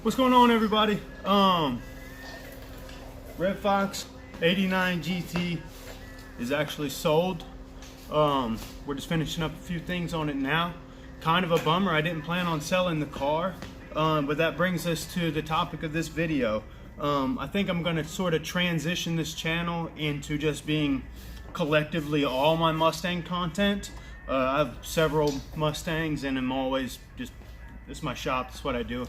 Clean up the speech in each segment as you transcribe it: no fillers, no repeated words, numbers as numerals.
What's going on, everybody? Red Fox 89 GT is actually sold. We're just finishing up a few things on it now. Kind of a bummer, I didn't plan on selling the car, but that brings us to the topic of this video. I think I'm gonna sort of transition this channel into just being collectively all my Mustang content. I have several Mustangs and I'm always just, it's my shop, that's what I do.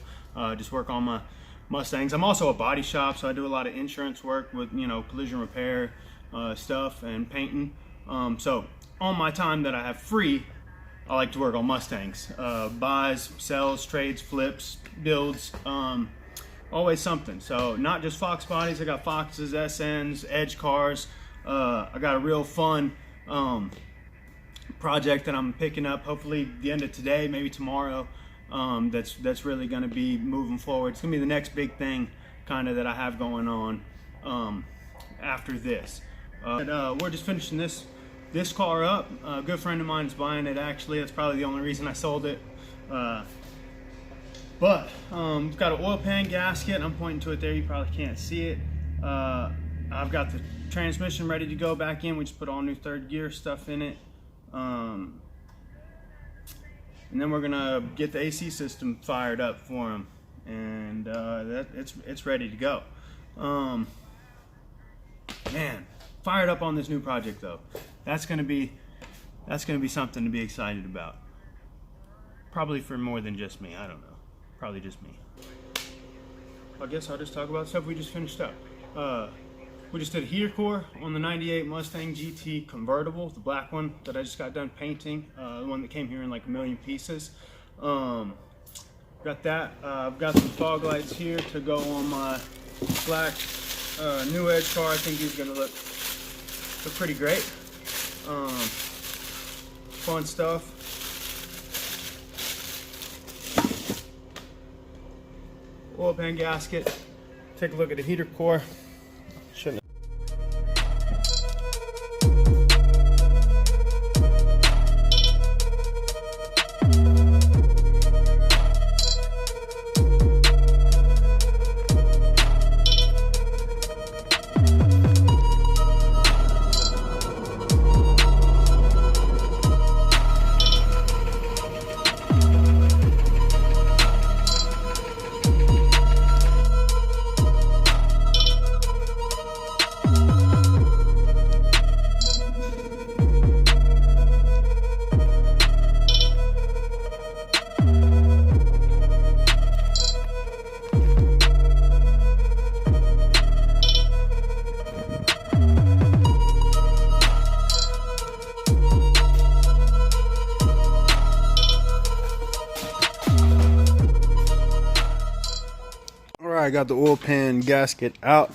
Just work on my Mustangs. I'm also a body shop, so I do a lot of insurance work with, you know, collision repair stuff and painting. So on my time that I have free, I like to work on Mustangs. Buys, sells, trades, flips, builds, always something. So not just Fox bodies, I got Foxes, SNs, Edge cars. I got a real fun project that I'm picking up hopefully the end of today, maybe tomorrow. That's really going to be moving forward. It's going to be the next big thing kind of that I have going on after this. We're just finishing this car up. A good friend of mine is buying it, actually. That's probably the only reason I sold it. But it's got an oil pan gasket. I'm pointing to it there. You probably can't see it. I've got the transmission ready to go back in. We just put all new third gear stuff in it. And then we're gonna get the AC system fired up for him, and it's ready to go. Man, fired up on this new project though. That's gonna be something to be excited about. Probably for more than just me. I don't know. Probably just me. I guess I'll just talk about stuff we just finished up. We just did a heater core on the 98 Mustang GT convertible, the black one that I just got done painting, the one that came here in like a million pieces. Got that. I've got some fog lights here to go on my black new Edge car. I think he's gonna look pretty great. Fun stuff. Oil pan gasket. Take a look at the heater core. Shouldn't. I got the oil pan gasket out.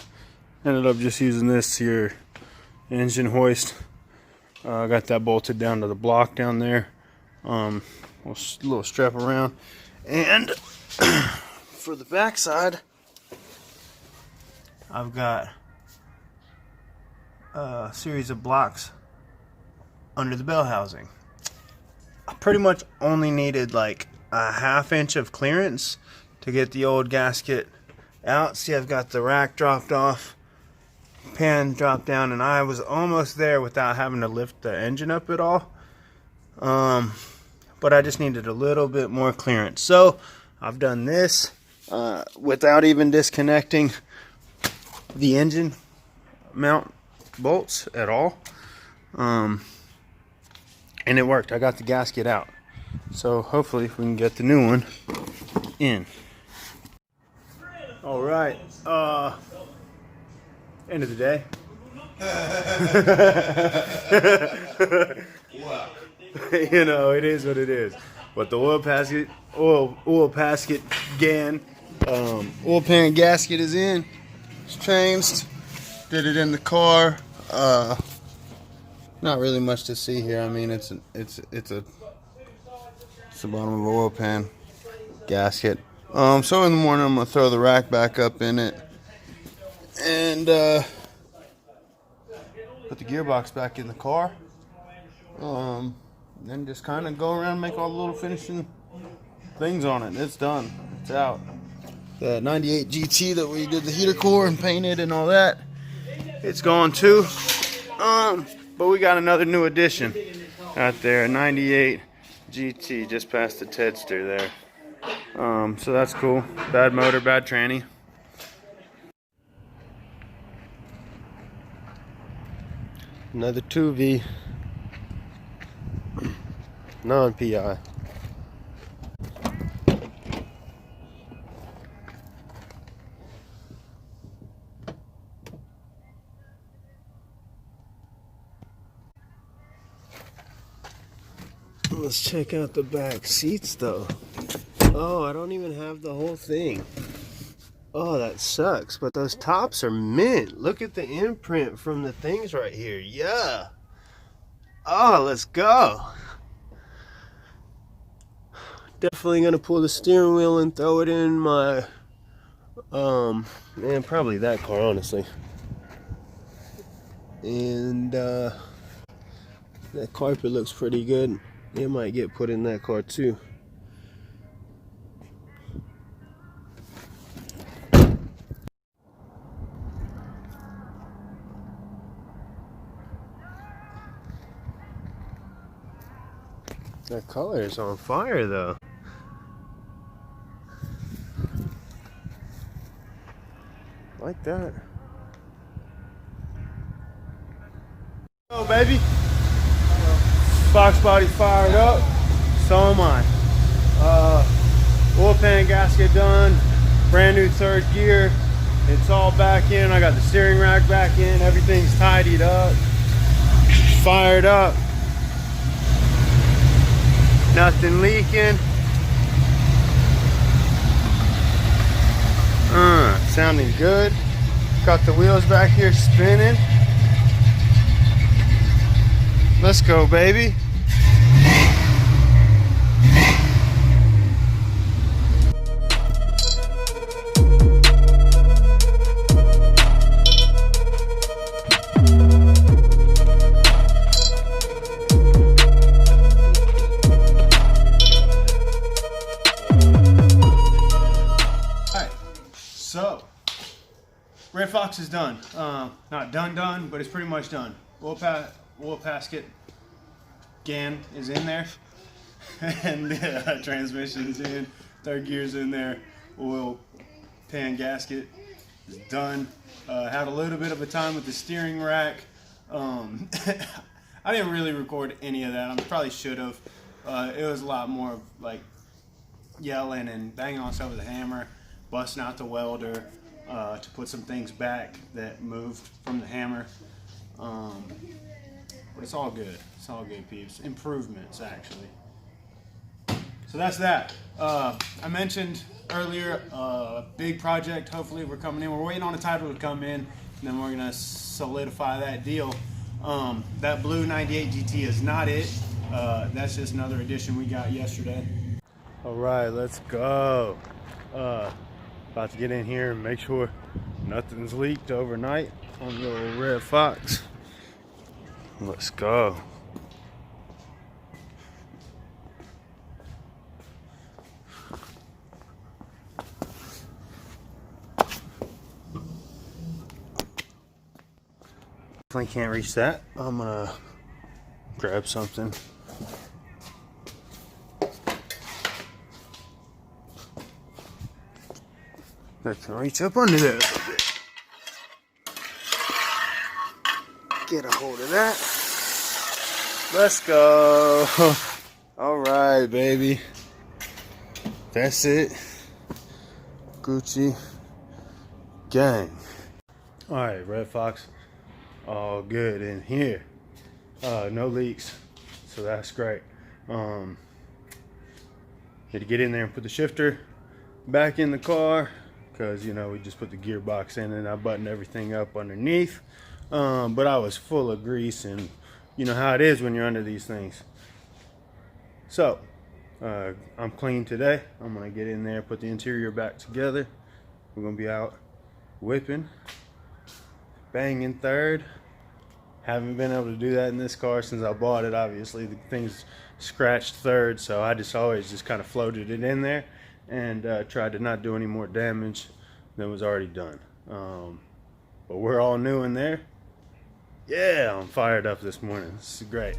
Ended up just using this here engine hoist. I got that bolted down to the block down there. Little strap around. And for the back side, I've got a series of blocks under the bell housing. I pretty much only needed like a ½ inch of clearance to get the old gasket out. See, I've got the rack dropped off, pan dropped down, and I was almost there without having to lift the engine up at all. But I just needed a little bit more clearance. So I've done this without even disconnecting the engine mount bolts at all. And it worked. I got the gasket out. So hopefully we can get the new one in. All right, end of the day. You know, it is what it is. But the oil gasket gan, oil pan gasket is in. It's changed. Did it in the car. Not really much to see here. I mean, it's the bottom of an oil pan gasket. So in the morning I'm going to throw the rack back up in it and put the gearbox back in the car. Then just kind of go around and make all the little finishing things on it. It's done. It's out. The 98 GT that we did the heater core and painted and all that, it's gone too. But we got another new addition out there, a 98 GT, just past the Tedster there. So that's cool. Bad motor, bad tranny. Another 2V, non-PI. Let's check out the back seats though. Oh, I don't even have the whole thing. Oh, that sucks, but those tops are mint. Look at the imprint from the things right here. Yeah. Oh, let's go. Definitely gonna pull the steering wheel and throw it in my, man, probably that car, honestly. And that carpet looks pretty good. It might get put in that car too. That color is on fire though. Like that. Oh baby. Foxbody fired up. So am I. Oil pan gasket done. Brand new third gear. It's all back in. I got the steering rack back in. Everything's tidied up. Fired up. Nothing leaking. Sounding good. Got the wheels back here spinning. Let's go, baby. So, Red Fox is done. Not done, but it's pretty much done. Oil gasket GAN is in there, and the transmission's in. Third gear's in there. Oil pan gasket is done. Had a little bit of a time with the steering rack. I didn't really record any of that. I probably should have. It was a lot more like yelling and banging on stuff with a hammer, busting out the welder to put some things back that moved from the hammer. But it's all good. It's all good, peeps. Improvements, actually. So that's that. I mentioned earlier a big project. Hopefully we're coming in. We're waiting on a title to come in, and then we're going to solidify that deal. That blue 98 GT is not it. That's just another addition we got yesterday. All right, let's go. About to get in here and make sure nothing's leaked overnight on the little Red Fox. Let's go. Definitely can't reach that. I'm gonna grab something. I can reach up under there a little bit. Get a hold of that. Let's go. All right, baby. That's it. Gucci gang. All right, Red Fox. All good in here. No leaks, so that's great. Had to get in there and put the shifter back in the car, because, you know, we just put the gearbox in and I buttoned everything up underneath. But I was full of grease, and you know how it is when you're under these things. So, I'm clean today. I'm gonna get in there, put the interior back together. We're gonna be out whipping, banging third. Haven't been able to do that in this car since I bought it. Obviously, the thing's scratched third, so I just always just kind of floated it in there. and tried to not do any more damage than was already done. But we're all new in there. Yeah, I'm fired up this morning. This is great.